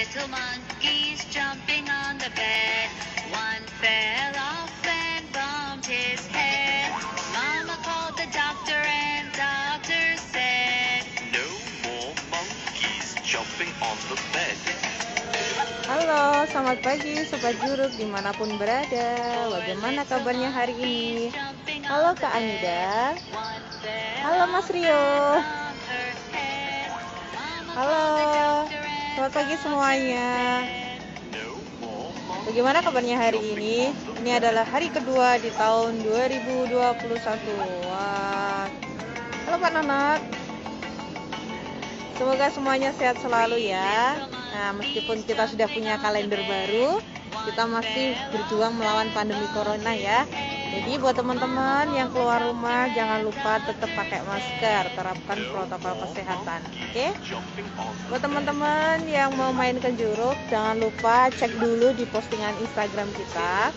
little monkeys jumping on the bed. One fell off and bumped his head. Mama called the doctor and doctor said, No more monkeys jumping on the bed. Halo, selamat pagi Sobat Juruk dimanapun berada. Bagaimana kabarnya hari ini? Halo Kak Anida. Halo Mas Rio. Halo, selamat pagi semuanya. Bagaimana kabarnya hari ini? Ini adalah hari kedua di tahun 2021. Wah. Halo Pak Nonot. Semoga semuanya sehat selalu ya. Nah, meskipun kita sudah punya kalender baru, kita masih berjuang melawan pandemi corona ya. Jadi buat teman-teman yang keluar rumah, jangan lupa tetap pakai masker, terapkan protokol kesehatan. Oke? Buat teman-teman yang mau main ke Juruk, jangan lupa cek dulu di postingan Instagram kita.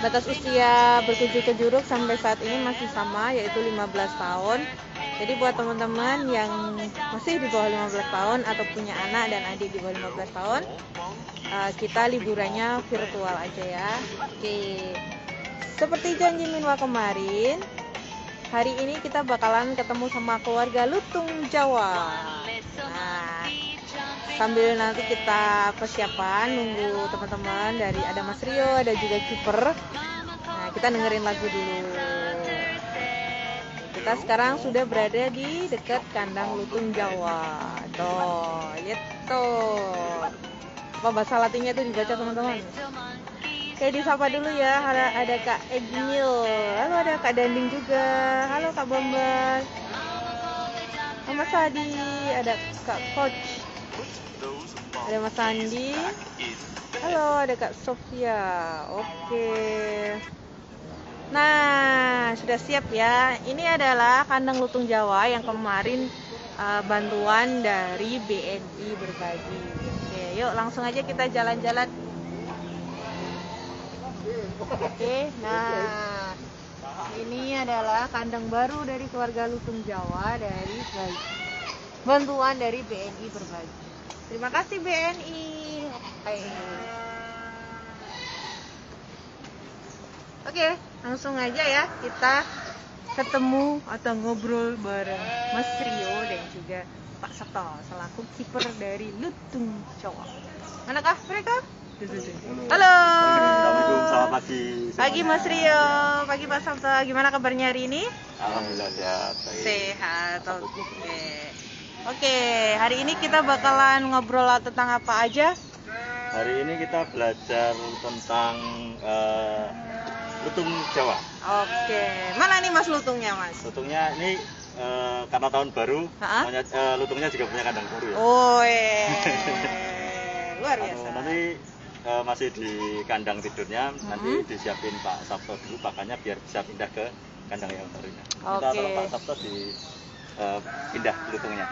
Batas usia berkunjung ke Juruk sampai saat ini masih sama, yaitu 15 tahun. Jadi buat teman-teman yang masih di bawah 15 tahun atau punya anak dan adik di bawah 15 tahun, kita liburannya virtual aja ya. Oke. Seperti janji Minwa kemarin, hari ini kita bakalan ketemu sama keluarga Lutung Jawa. Nah, sambil nanti kita persiapan nunggu teman-teman dari ada Mas Rio, ada juga Kiper. Nah, kita dengerin lagu dulu. Kita sekarang sudah berada di dekat kandang Lutung Jawa. Tuh, gitu. Apa bahasa Latinnya itu dibaca teman-teman? Oke, disapa dulu ya. Ada Kak Egnil. Halo, ada Kak Danding juga. Halo Kak Bambang. Mas Adi, ada Kak Coach. Ada Mas Andi. Halo, ada Kak Sofia. Oke. Nah, sudah siap ya. Ini adalah kandang Lutung Jawa yang kemarin bantuan dari BNI berbagi. Oke, yuk langsung aja kita jalan-jalan. Oke, nah ini adalah kandang baru dari keluarga Lutung Jawa dari bantuan dari BNI berbagi. Terima kasih BNI. Oke, langsung aja ya kita ketemu atau ngobrol bareng Mas Rio dan juga Pak Sabto selaku kiper dari Lutung Jawa. Manakah mereka? Halo. Assalamualaikum, selamat pagi. Pagi Mas Rio, pagi Pak Sabto. Gimana kabarnya hari ini? Alhamdulillah sehat. Sehat. Oke, hari ini kita bakalan ngobrol tentang apa aja? Hari ini kita belajar tentang lutung Jawa. Oke, mana nih Mas lutungnya Mas? Lutungnya ini karena tahun baru, lutungnya juga punya kandang baru ya. Oh, luar biasa. Nanti masih di kandang tidurnya, nanti disiapin Pak Sabto dulu pakannya biar bisa pindah ke kandang yang barunya. Kita tolong Pak Sabto pindah lutungnya.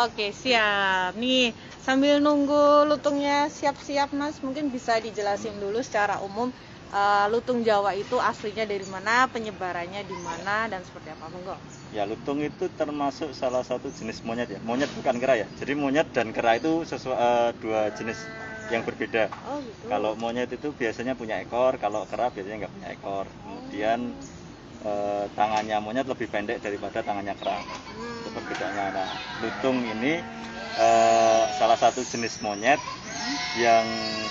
Oke, siap. Nih, sambil nunggu lutungnya siap-siap Mas, mungkin bisa dijelasin dulu secara umum lutung Jawa itu aslinya dari mana, penyebarannya di mana dan seperti apa, monggo. Ya, lutung itu termasuk salah satu jenis monyet ya. Monyet bukan kera ya. Jadi monyet dan kera itu dua jenis yang berbeda. Oh, gitu. Kalau monyet itu biasanya punya ekor, kalau kera biasanya nggak punya ekor. Kemudian tangannya monyet lebih pendek daripada tangannya kera. Itu perbedaannya. Nah, lutung ini salah satu jenis monyet yang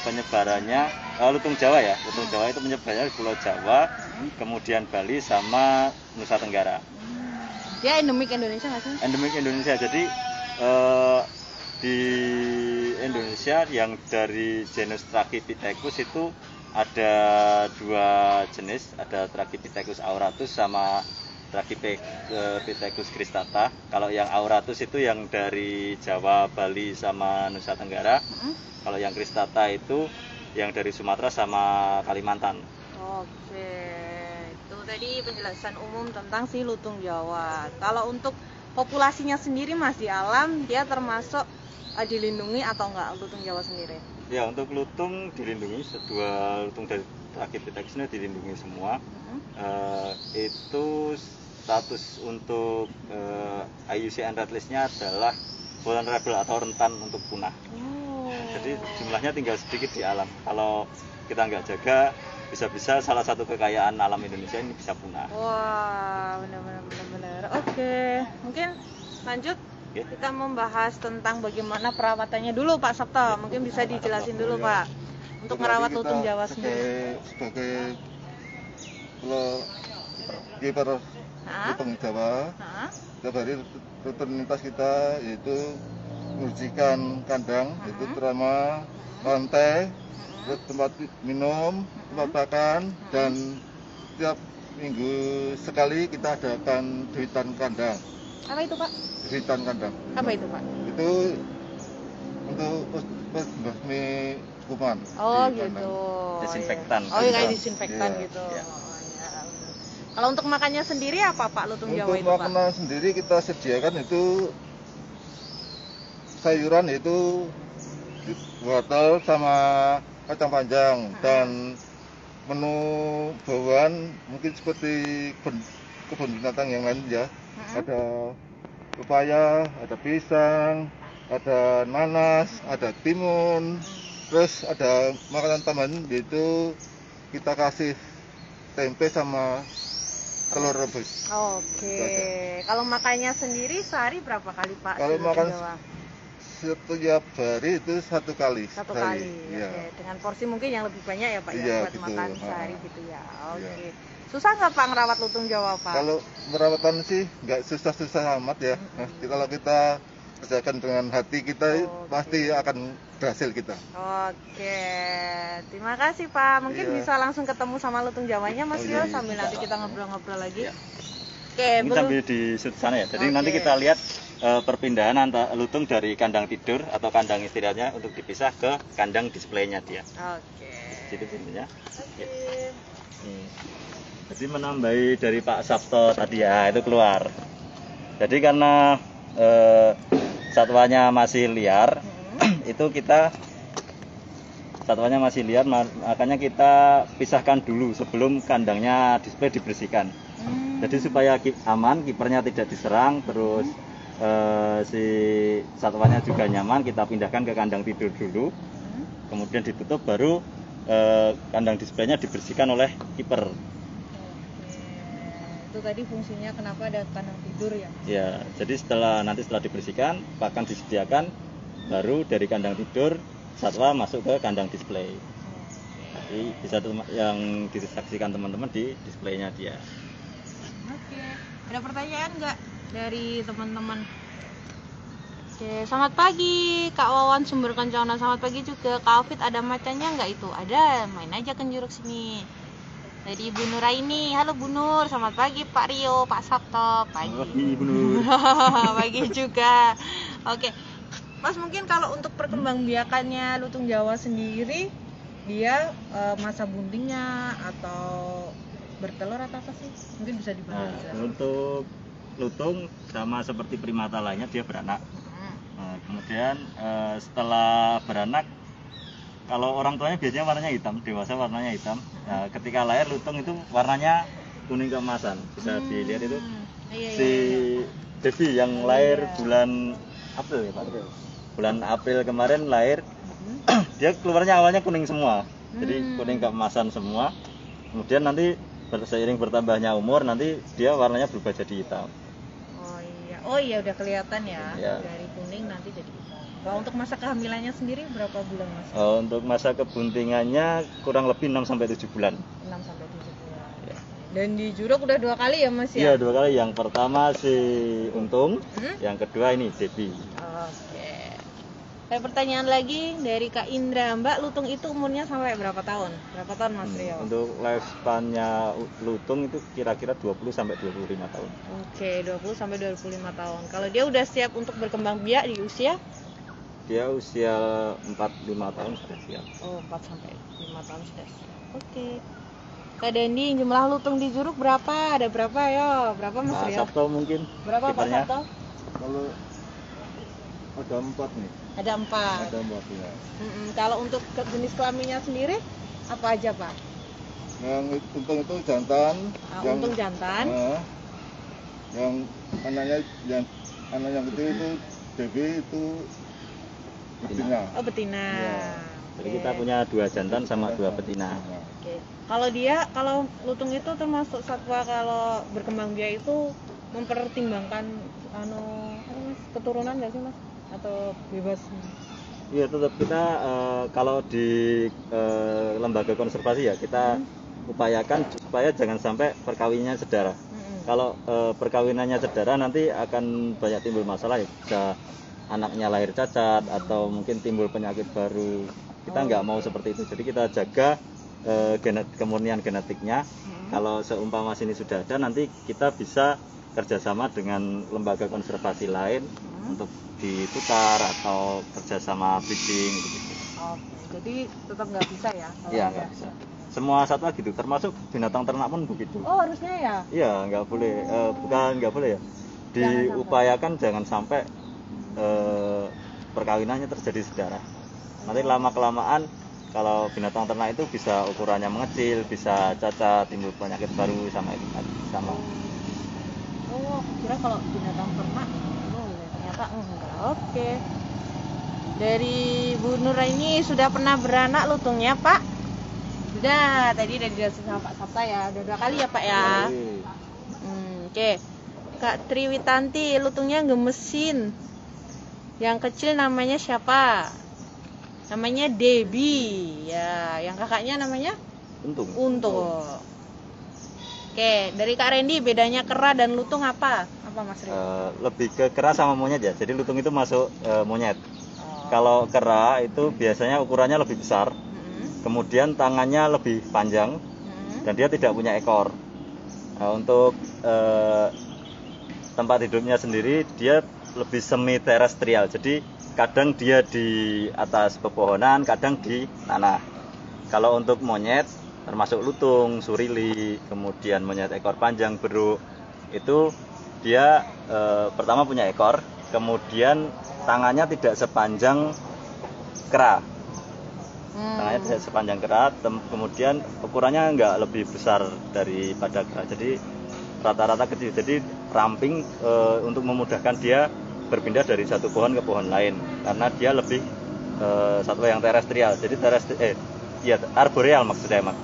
penyebarannya lutung Jawa ya. Lutung Jawa itu penyebarannya di Pulau Jawa, kemudian Bali sama Nusa Tenggara. Dia endemik Indonesia nggak sih? Endemik Indonesia. Jadi di Indonesia yang dari genus Trachypithecus itu ada dua jenis, ada Trachypithecus auratus sama Trachypithecus cristata. Kalau yang auratus itu yang dari Jawa, Bali sama Nusa Tenggara. Kalau yang cristata itu yang dari Sumatera sama Kalimantan. Oke, itu tadi penjelasan umum tentang si lutung Jawa. Kalau untuk populasinya sendiri Mas di alam, dia termasuk dilindungi atau enggak lutung Jawa sendiri? Ya, untuk lutung dilindungi, dua lutung dari Trachypithecus ini dilindungi semua. Itu status untuk IUCN Red List-nya adalah vulnerable atau rentan untuk punah. Jadi jumlahnya tinggal sedikit di alam. Kalau kita nggak jaga, bisa-bisa salah satu kekayaan alam Indonesia ini bisa punah. Wah, benar-benar. Oke, mungkin lanjut. Oke. Kita membahas tentang bagaimana perawatannya dulu, Pak Sabto. Mungkin bisa dijelasin dulu, Pak, untuk merawat lutung Jawa sendiri. Sebagai kiper lutung Jawa, setiap hari rutinitas kita yaitu membersihkan kandang, itu terutama lantai, terus tempat minum, tempat makan, dan setiap minggu sekali kita adakan jahitan kandang. Apa itu, Pak? Jahitan kandang. Apa itu, Pak? Itu untuk membasmi kuman. Oh, di gitu. kandang. Desinfektan. Oh, iya, kayak disinfektan Iya. gitu. Iya. Oh, iya. Kalau untuk makannya sendiri apa, Pak, lutung Jawa Untuk itu, Pak? makanan sendiri kita sediakan itu sayuran, itu wortel sama kacang panjang, dan menu bawaan mungkin seperti kebun binatang yang lain ya. Ada pepaya, ada pisang, ada nanas, ada timun, terus ada makanan tambahan yaitu kita kasih tempe sama telur rebus. Oke. Kalau makannya sendiri sehari berapa kali, Pak? Kalau si lutung makan Jawa? setiap hari itu satu kali. Satu sehari. kali. Iya. Oke. Dengan porsi mungkin yang lebih banyak ya, Pak, ya, Iya, buat gitu. makan sehari gitu ya. Oke. Iya. Susah nggak, Pak, ngerawat lutung Jawa, Pak? Kalau perawatan sih nggak susah-susah amat ya. Nah, kalau kita kerjakan dengan hati kita, Oke. pasti akan berhasil kita. Oke, terima kasih, Pak. Mungkin Iya. bisa langsung ketemu sama lutung Jawanya, Mas Oh, Rio, iya. sambil nanti kita ngobrol-ngobrol lagi. Iya. Oke, Ini belum. sambil di sudut sana ya. Jadi Oke. nanti kita lihat perpindahan antara lutung dari kandang tidur atau kandang istirahatnya untuk dipisah ke kandang displaynya dia. Oke. Situ pintunya. Oke. Nih. Jadi menambahi dari Pak Sabto tadi ya, itu keluar. Jadi karena satwanya masih liar, itu kita satwanya masih liar, makanya kita pisahkan dulu sebelum kandangnya display dibersihkan. Jadi supaya aman, kipernya tidak diserang, terus si satwanya juga nyaman, kita pindahkan ke kandang tidur dulu, kemudian ditutup, baru kandang displaynya dibersihkan oleh kiper. Itu tadi fungsinya kenapa ada kandang tidur ya? Ya, jadi setelah dibersihkan, pakan disediakan, baru dari kandang tidur satwa masuk ke kandang display. Jadi bisa yang disaksikan teman-teman di displaynya dia. Oke. Ada pertanyaan nggak dari teman-teman? Oke, selamat pagi Kak Wawan Sumber Kencana. Selamat pagi juga Kak Afid, ada macannya nggak itu? Ada, main aja ke Juruk sini. Dari Ibu Nuraini. Halo Bu Nur, selamat pagi Pak Rio, Pak Sabto. Pagi. Ibu Nur. Pagi juga. Oke. Mas, mungkin kalau untuk perkembangbiakannya lutung Jawa sendiri, dia masa buntingnya atau bertelur atau apa sih? Mungkin bisa dibahas. Nah, untuk lutung sama seperti primata lainnya dia beranak. Nah, kemudian setelah beranak, kalau orang tuanya biasanya warnanya hitam, dewasa warnanya hitam. Nah, ketika lahir lutung itu warnanya kuning keemasan. Bisa dilihat itu si Devi yang lahir bulan April ya Pak. Bulan April kemarin lahir, dia keluarnya awalnya kuning semua. Jadi kuning keemasan semua. Kemudian nanti seiring bertambahnya umur, nanti dia warnanya berubah jadi hitam. Oh iya udah kelihatan ya. Iya. Dari kuning nanti jadi hitam. Kalau untuk masa kehamilannya sendiri berapa bulan, Mas? Untuk masa kebuntingannya kurang lebih 6 sampai 7 bulan. 6 sampai 7 bulan. Ya. Dan di Juruk udah 2 kali ya, Mas Iya, ya? 2 kali. Yang pertama si Untung, yang kedua ini Devi. Oke. Ada pertanyaan lagi dari Kak Indra. Mbak, lutung itu umurnya sampai berapa tahun? Berapa tahun, Mas Rio? Untuk lifespan-nya lutung itu kira-kira 20 sampai 25 tahun. Oke, 20 sampai 25 tahun. Kalau dia udah siap untuk berkembang biak di usia? Dia usia 4-5 tahun sudah siap. Oh, 4 sampai 5 tahun sudah siap. Oke. Kak Dendi, jumlah lutung di Juruk berapa? Ada berapa ya? Berapa, Mas Pak Rio? Sabto mungkin Berapa, Pak kipernya? Sabto? Kalau ada 4 nih, Ada 4. ada 4 ya. Kalau untuk jenis kelaminnya sendiri apa aja, Pak? Yang untung itu jantan, Untung jantan. yang anak yang kecil itu Devi itu betina. Oh, betina. Ya. Jadi Oke. kita punya 2 jantan sama 2 betina. Oke. Kalau lutung itu termasuk satwa kalau berkembang biak itu mempertimbangkan keturunan nggak sih Mas? Atau bebas? Iya, tetap kita kalau di lembaga konservasi ya kita upayakan supaya jangan sampai perkawinannya sedara. Kalau perkawinannya sedara nanti akan banyak timbul masalah ya, bisa anaknya lahir cacat atau mungkin timbul penyakit baru. Kita nggak mau seperti itu. Jadi kita jaga kemurnian genetiknya. Kalau seumpama sini sudah ada, nanti kita bisa kerjasama dengan lembaga konservasi lain untuk ditukar atau kerjasama breeding gitu. Jadi tetap nggak bisa ya? Iya, nggak bisa. Semua satwa gitu, termasuk binatang ternak pun begitu. Oh, harusnya ya? Iya, nggak boleh, bukan nggak boleh ya. Diupayakan jangan sampai perkawinannya terjadi sedara. Nanti lama-kelamaan kalau binatang ternak itu bisa ukurannya mengecil, bisa cacat, timbul penyakit baru sama itu sama. Oh, aku kira kalau binatang ternak boleh, ternyata enggak. Oke. Dari Bu Nur ini sudah pernah beranak lutungnya, Pak? Sudah, tadi udah dijelasin sama Pak Sabta ya. Udah 2 kali ya, Pak ya? Oke. Kak Triwitanti, lutungnya gemesin. Yang kecil namanya siapa? Namanya Debbie. Ya, yang kakaknya namanya? Untung. Oke, dari Kak Randy, bedanya kera dan lutung apa? Apa Mas Rin? Lebih ke kera sama monyet ya. Jadi lutung itu masuk monyet. Kalau kera itu biasanya ukurannya lebih besar. Kemudian tangannya lebih panjang dan dia tidak punya ekor. Untuk tempat hidupnya sendiri dia lebih semi terestrial. Jadi kadang dia di atas pepohonan, kadang di tanah. Kalau untuk monyet termasuk lutung, surili, kemudian monyet ekor panjang, beruk, itu dia pertama punya ekor, kemudian tangannya tidak sepanjang kera. Tangannya tidak sepanjang kera, kemudian ukurannya nggak lebih besar daripada kera. Jadi rata-rata kecil. Jadi ramping untuk memudahkan dia berpindah dari satu pohon ke pohon lain, karena dia lebih satwa yang terestrial. Jadi arboreal maksudnya, Mas.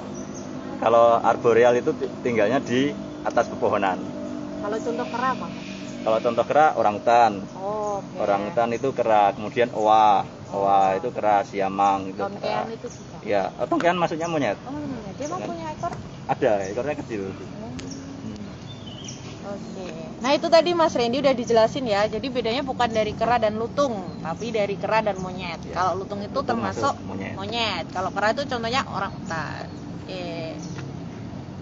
Kalau arboreal itu tinggalnya di atas pepohonan. Kalau contoh kera apa? Kalau contoh kera orangutan. Oh, okay. Orangutan itu kera, kemudian owa. Owa itu kera, siamang itu tongkean kera. Itu juga. Ya, tongkean maksudnya monyet. Oh, monyet. Dia emang punya ekor? Ada, ekornya kecil. Oke. Nah, itu tadi Mas Randy udah dijelasin ya. Jadi bedanya bukan dari kera dan lutung, tapi dari kera dan monyet. Ya. Kalau lutung itu Lutung termasuk monyet. Kalau kera itu contohnya orangutan. Oke.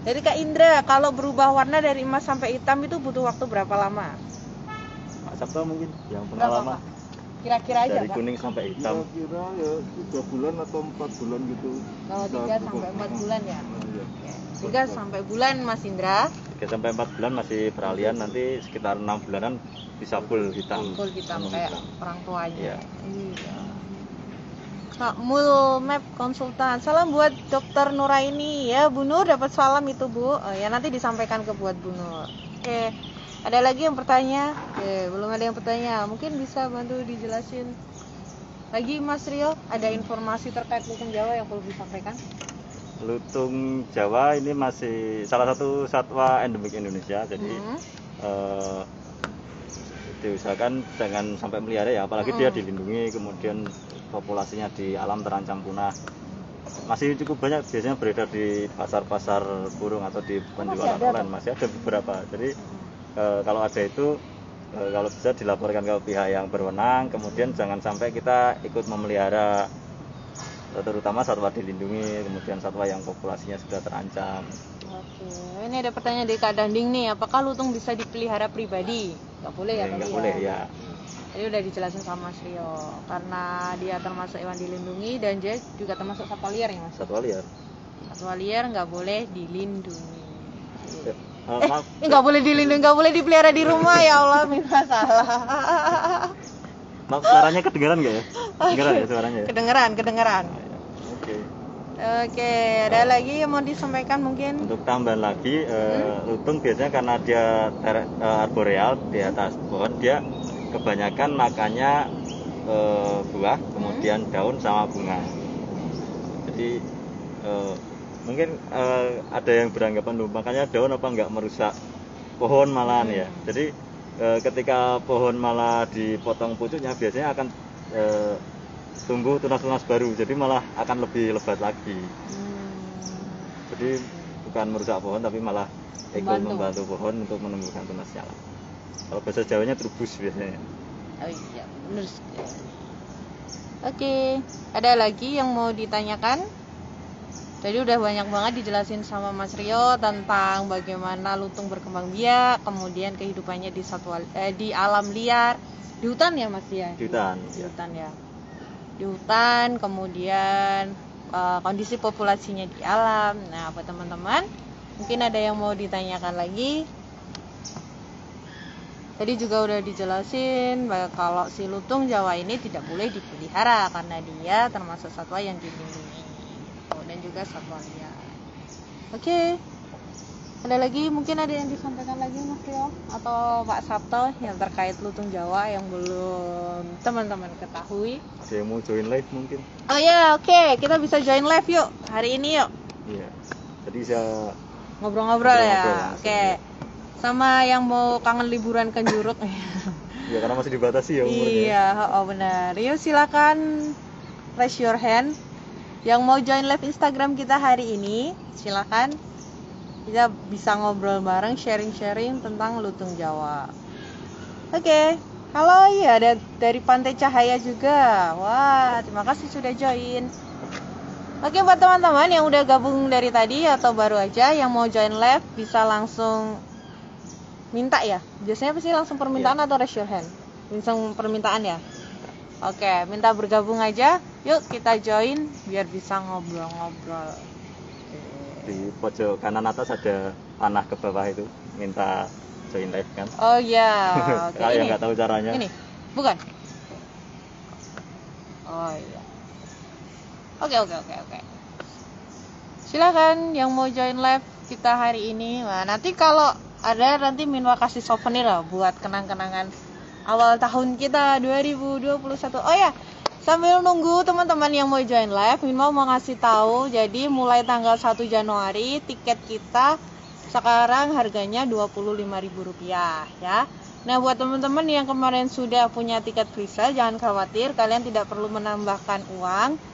Dari Kak Indra, kalau berubah warna dari emas sampai hitam itu butuh waktu berapa lama? Pak Sabto mungkin yang pengalaman. Kira-kira aja, dari Pak. kuning sampai hitam. Kira-kira ya 3 bulan atau 4 bulan gitu. Kalau 3 sampai 4 bulan ya. Iya. 3 sampai bulan Mas Indra. 3 sampai 4 bulan masih peralihan, nanti sekitar 6 bulanan bisa full hitam. Full hitam kayak orang tuanya. Iya. Iya. Kak Mul Map konsultan. Salam buat Dokter Nuraini ya, Bu Nur dapat salam itu Bu. Oh, ya nanti disampaikan ke buat Bu Nur. Oke. Ada lagi yang bertanya? Belum ada yang bertanya. Mungkin bisa bantu dijelasin lagi Mas Rio, ada informasi terkait lutung Jawa yang perlu disampaikan? Lutung Jawa ini masih salah satu satwa endemik Indonesia, jadi diusahakan jangan sampai melihara ya, apalagi dia dilindungi, kemudian populasinya di alam terancam punah. Masih cukup banyak biasanya beredar di pasar-pasar burung atau di penjualan online, masih ada beberapa. Jadi kalau ada itu kalau bisa dilaporkan ke pihak yang berwenang, kemudian jangan sampai kita ikut memelihara, terutama satwa dilindungi, kemudian satwa yang populasinya sudah terancam. Oke, ini ada pertanyaan dari Kak Danding nih, apakah lutung bisa dipelihara pribadi? Nggak boleh ya? Nggak boleh ya. Jadi udah dijelasin sama Mas Rio, karena dia termasuk hewan dilindungi dan dia juga termasuk satwa liar ya Mas? Satwa liar. Satwa liar nggak boleh dilindungi. Maaf. Nggak boleh dilindungi, nggak boleh dipelihara di rumah ya Allah, minta salah. Maaf, suaranya kedengeran nggak ya? Kedengeran ya suaranya ya? Kedengeran. Oke. Oke, ada lagi yang mau disampaikan mungkin? Untuk tambahan lagi, lutung biasanya karena dia arboreal di atas pohon, dia kebanyakan makannya buah, kemudian daun sama bunga. Jadi mungkin ada yang beranggapan loh, makanya daun apa nggak merusak pohon malahan ya. Jadi ketika pohon malah dipotong pucuknya, biasanya akan tumbuh tunas-tunas baru, jadi malah akan lebih lebat lagi. Jadi bukan merusak pohon, tapi malah membantu pohon untuk menumbuhkan tunasnya lah. Kalau bahasa Jawanya trubus biasanya. Oh iya, benar sekali. Oke, ada lagi yang mau ditanyakan? Tadi udah banyak banget dijelasin sama Mas Rio tentang bagaimana lutung berkembang biak, kemudian kehidupannya di alam liar, di hutan ya Mas ya? Di hutan. Di hutan ya. Di hutan, kemudian kondisi populasinya di alam. Nah, buat teman-teman, mungkin ada yang mau ditanyakan lagi. Tadi juga udah dijelasin bahwa kalau si lutung Jawa ini tidak boleh dipelihara karena dia termasuk satwa yang dilindungi. Dan juga satwa liar. Oke. Ada lagi, mungkin ada yang disampaikan lagi Mas Rio atau Pak Sabto yang terkait lutung Jawa yang belum teman-teman ketahui? Ada yang mau join live mungkin? Oh ya, oke. Kita bisa join live yuk hari ini yuk. Iya. Jadi saya Ngobrol-ngobrol ya. Oke. Sama yang mau kangen liburan ke Juruk. ya karena masih dibatasi ya umurnya. Iya, oh benar. Yuk silakan raise your hand. Yang mau join live Instagram kita hari ini, silakan. Kita bisa ngobrol bareng, sharing-sharing tentang lutung Jawa. Oke. Halo, ya ada dari Pantai Cahaya juga. Wah, terima kasih sudah join. Oke, buat teman-teman yang udah gabung dari tadi atau baru aja yang mau join live bisa langsung minta ya. Biasanya pasti langsung permintaan atau raise your hand? Langsung permintaan ya. Oke, minta bergabung aja. Yuk kita join biar bisa ngobrol-ngobrol. Di pojok kanan atas ada panah ke bawah itu, minta join live kan. Oh iya. Oke, Kalau yang ini. nggak tahu caranya. Ini. Bukan. Oh iya. Oke. Silakan yang mau join live kita hari ini. Nah, nanti kalau ada nanti Minwa kasih souvenir lah buat kenang-kenangan awal tahun kita 2021. Oh ya, sambil nunggu teman-teman yang mau join live, Minwa mau ngasih tahu. Jadi mulai tanggal 1 Januari tiket kita sekarang harganya Rp25.000 ya. Nah, buat teman-teman yang kemarin sudah punya tiket presale, jangan khawatir, kalian tidak perlu menambahkan uang.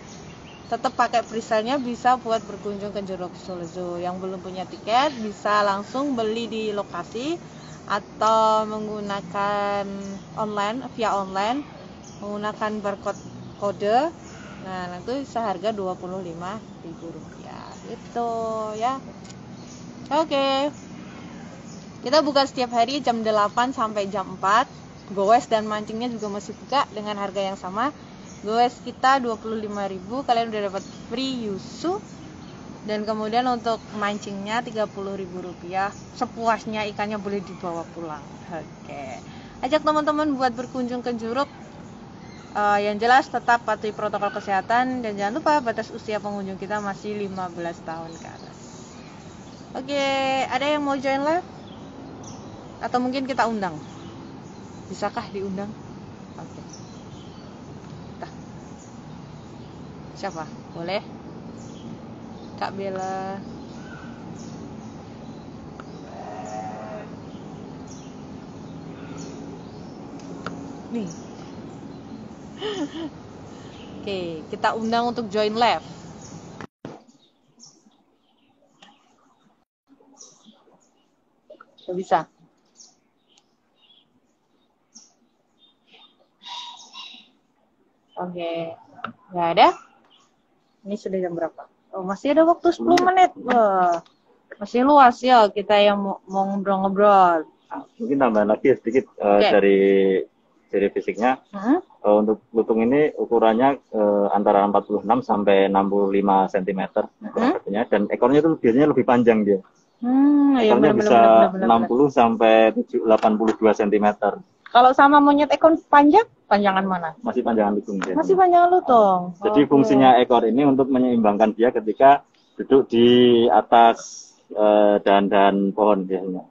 Tetap pakai presale-nya bisa buat berkunjung ke Juruk Solo Zoo. Yang belum punya tiket bisa langsung beli di lokasi atau menggunakan via online menggunakan barcode kode. Nah, nanti seharga Rp25.000 itu ya. Oke. Kita buka setiap hari jam 8 sampai jam 4. Goes dan mancingnya juga masih buka dengan harga yang sama. Goes kita Rp25.000, kalian udah dapat free yusu. Dan kemudian untuk mancingnya Rp30.000. Sepuasnya, ikannya boleh dibawa pulang. Oke. Ajak teman-teman buat berkunjung ke Juruk. Yang jelas tetap patuhi protokol kesehatan dan jangan lupa batas usia pengunjung kita masih 15 tahun ke atas. Oke, ada yang mau join live? Atau mungkin kita undang? Bisakah diundang? Oke. Siapa? Boleh? Kak Bella. Nih. Oke, kita undang untuk join live. Bisa. Oke. Nggak ada? Ini sudah jam berapa? Oh, masih ada waktu 10 menit. Wah, masih luas ya kita yang mau ngobrol-ngobrol. Mungkin tambahan lagi sedikit dari fisiknya. Untuk lutung ini ukurannya antara 46 sampai 65 cm dan ekornya itu biasanya lebih panjang dia. Ekornya bisa 60 sampai 82 cm. Kalau sama monyet ekor panjang, panjangan mana? Masih panjangan lutung. Masih panjangan lutung. Jadi fungsinya ekor ini untuk menyeimbangkan dia ketika duduk di atas dahan-dahan pohon biasanya.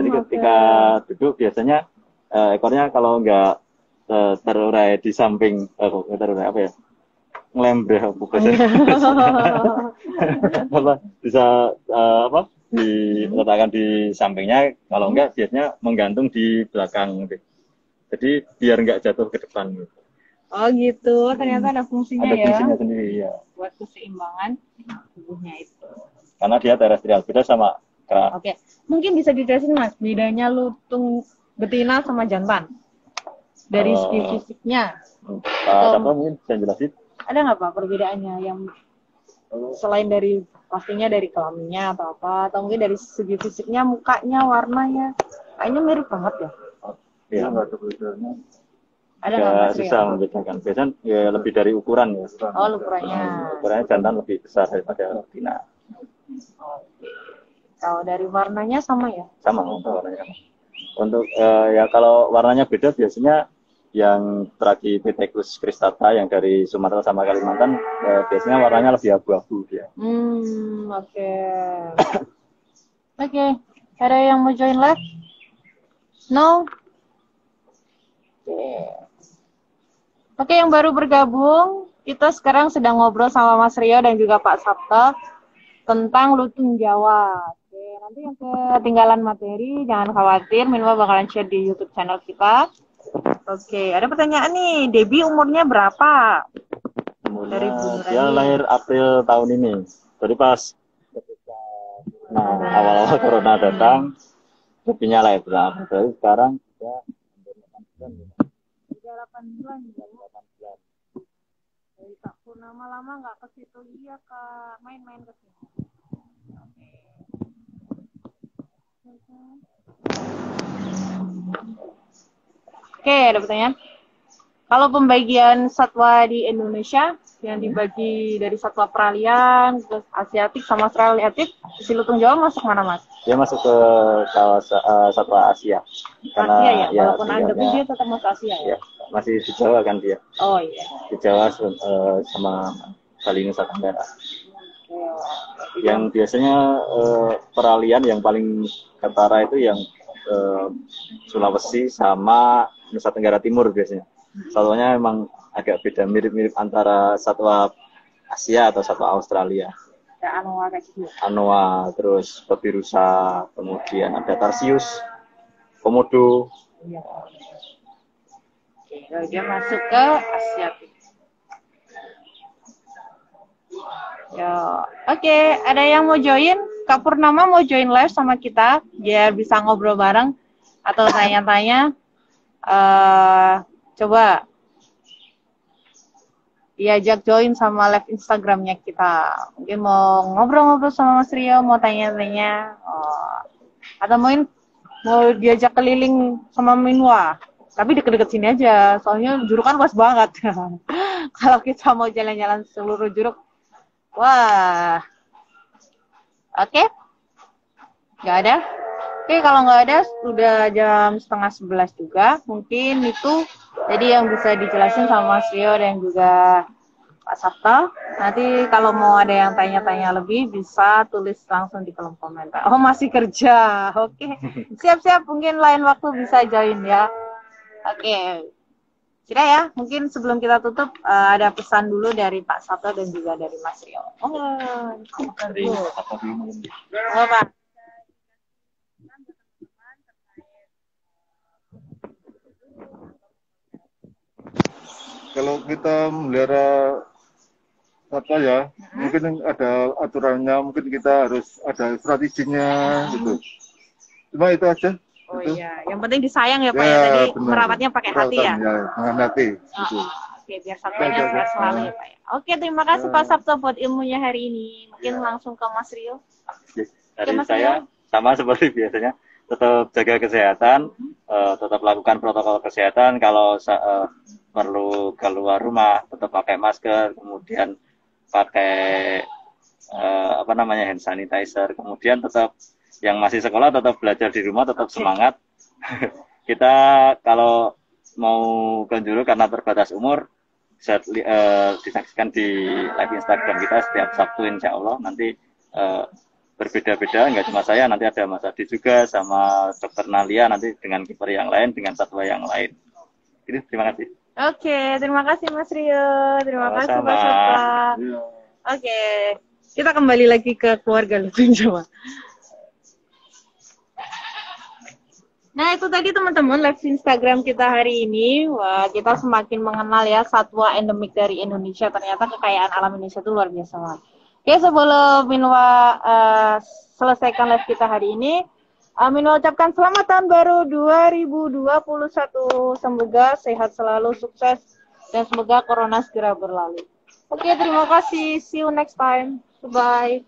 Jadi ketika duduk biasanya ekornya kalau nggak terurai di samping terurai apa ya? Ngelembreh apa bahasa apa bisa apa diletakkan di sampingnya, kalau enggak biasanya menggantung di belakang gitu. Jadi biar enggak jatuh ke depan gitu. Oh gitu, ternyata ada fungsinya Ada ya fungsinya sendiri ya. buat keseimbangan tubuhnya itu. Karena dia terestrial, beda sama kera. Oke, mungkin bisa dijelasin Mas, bedanya lutung betina sama jantan dari segi fisiknya. Pak Sabto mungkin bisa jelasin. Ada nggak Pak perbedaannya yang selain dari pastinya dari kelaminnya atau apa, atau mungkin dari segi fisiknya, mukanya, warnanya, kayaknya mirip banget ya? Iya, Ada nggak Mas Rio? susah membedakan. Biasanya ya lebih dari ukuran ya. Oh, ukurannya. Ukurannya jantan lebih besar daripada betina. Kalau dari warnanya sama ya? Sama warnanya. Untuk ya kalau warnanya beda biasanya yang Trachypithecus cristata yang dari Sumatera sama Kalimantan biasanya warnanya lebih abu-abu dia. Oke. Oke. Ada yang mau join live? No? Oke, yang baru bergabung, kita sekarang sedang ngobrol sama Mas Rio dan juga Pak Sabto tentang lutung Jawa. Oke, nanti yang ketinggalan materi jangan khawatir, Minwa bakalan share di YouTube channel kita. Oke, ada pertanyaan nih, Debbie umurnya berapa? Dari Dia lahir April tahun ini. Jadi pas ketika awal-awal corona datang, Debbie-nya lahir berapa? Jadi sekarang sudah 8 bulan. Dari Kak Purnama lama nggak ke situ, iya Kak, main-main ke sini. Oke, ada pertanyaan. Kalau pembagian satwa di Indonesia yang dibagi dari satwa peralihan, terus Asiatik sama Australiatik, si lutung Jawa masuk mana Mas? dia masuk ke satwa Asia. Karena Asia ya, ya, walaupun endemi dia tetap masuk Asia ya. Ya, masih di Jawa kan dia. Oh iya. Di Jawa sama Bali Nusa Tenggara. Yang biasanya peralihan yang paling ketara itu yang Sulawesi sama Nusa Tenggara Timur biasanya. Satunya memang agak beda, mirip-mirip antara satwa Asia atau satwa Australia. Kayak Anoa kayak gitu. Anoa, terus Babirusa, kemudian ada Tarsius, Komodo. Iya. Oke, dia masuk ke Asiatik. Ya, oke. Ada yang mau join? Kak Purnama mau join live sama kita, biar bisa ngobrol bareng atau tanya-tanya. Coba diajak join sama live Instagramnya kita. Mungkin mau ngobrol-ngobrol sama Mas Rio, mau tanya-tanya, atau mungkin mau diajak keliling sama Minwa. Tapi deket-deket sini aja, soalnya Juruk kan luas banget. Kalau kita mau jalan-jalan seluruh Juruk, wah. Oke? Nggak ada? Oke, kalau nggak ada, udah jam 10:30 juga. Mungkin itu jadi yang bisa dijelasin sama Mas Rio dan juga Pak Sabto. Nanti kalau mau ada yang tanya-tanya lebih, bisa tulis langsung di kolom komentar. Oh, masih kerja. Oke. Siap-siap, mungkin lain waktu bisa join ya. Oke. Sudah ya, mungkin sebelum kita tutup, ada pesan dulu dari Pak Sabto dan juga dari Mas Rio. Oh, Pak. Kalau kita melihara satwa ya, mungkin ada aturannya, mungkin kita harus ada strateginya gitu. Cuma itu aja. Oh gitu. iya, yang penting disayang ya Pak ya, tadi benar. merawatnya pakai hati ya. Dengan hati. Gitu. Oke, biar satwanya sehat selalu ya Pak ya. Oke, terima kasih Pak Sabto buat ilmunya hari ini. Mungkin langsung ke Mas Rio. Dari saya sama seperti biasanya, tetap jaga kesehatan, tetap lakukan protokol kesehatan. Kalau perlu keluar rumah, tetap pakai masker, kemudian pakai hand sanitizer, kemudian tetap yang masih sekolah tetap belajar di rumah, tetap semangat. Kita kalau mau ke Juru karena terbatas umur, bisa disaksikan di live Instagram kita setiap Sabtu insya Allah. Nanti berbeda-beda, nggak cuma saya, nanti ada Mas Adi juga sama Dokter Nalia, nanti dengan kiper yang lain, dengan satwa yang lain. Ini terima kasih. Oke, terima kasih Mas Rio. Terima kasih Pak Sama-sama. Satwa. Iya. Oke, kita kembali lagi ke keluarga Lupin Jawa. Nah, itu tadi teman-teman live Instagram kita hari ini. Wah, kita semakin mengenal ya satwa endemik dari Indonesia. Ternyata kekayaan alam Indonesia itu luar biasa banget. Oke, sebelum Minwa selesaikan live kita hari ini, Minwa ucapkan selamat tahun baru 2021. Semoga sehat selalu, sukses, dan semoga corona segera berlalu. Oke, terima kasih. See you next time. Bye.